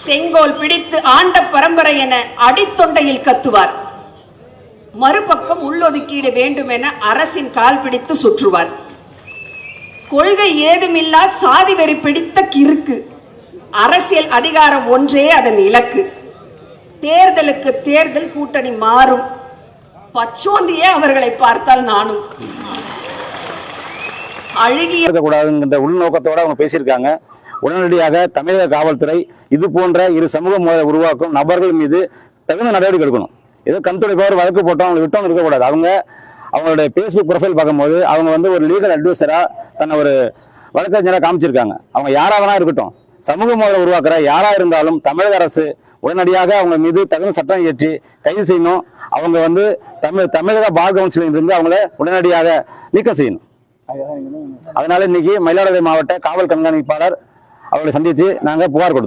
செங்கோல் பிடித்து ஆண்ட பரம்பரை என அடித்தொண்டையில் கத்துவார். மறுபக்கம் உள்ளொதுக்கீடு வேண்டும் என அரசின் கால் பிடித்து சுற்றுவார். கொள்கை ஏதுமில்லா சாதி வெறி பிடித்த கிறுக்கு. அரசியல் அதிகாரம் ஒன்றே அதன் இலக்கு. தேர்தலுக்கு தேர்தல் கூட்டணி மாறும். பச்சோந்தியே அவர்களை பார்த்தால் நானும் அழுகிய கூடாதுங்கிற உள்நோக்கத்தோட அவங்க பேசியிருக்காங்க. உடனடியாக தமிழக காவல்துறை இது போன்ற இரு சமூக மோதலை உருவாக்கும் நபர்கள் மீது தகுந்த நடவடிக்கை எடுக்கணும். ஏதோ கண்துடைப்பவர் வழக்கு போட்டோம் அவங்களை விட்டவங்க இருக்கக்கூடாது. அவங்களுடைய பேஸ்புக் ப்ரொஃபைல் பார்க்கும்போது அவங்க ஒரு லீகல் அட்வைசரா தன்னை ஒரு வழக்கறிஞராக காமிச்சிருக்காங்க. அவங்க யாராக இருக்கட்டும், சமூக மோதலை உருவாக்குற யாரா இருந்தாலும் தமிழக அரசு உடனடியாக அவங்க மீது தகுந்த சட்டம் இயற்றி கைது செய்யணும். அவங்க தமிழக பார் கவுன்சிலில் இருந்து அவங்கள உடனடியாக நீக்கம் செய்யணும். அதனால இன்னைக்கு மயிலாடுதுறை மாவட்ட காவல் கண்காணிப்பாளர் அவர்களை சந்தித்து நாங்கள் புகார் கொடுத்தோம்.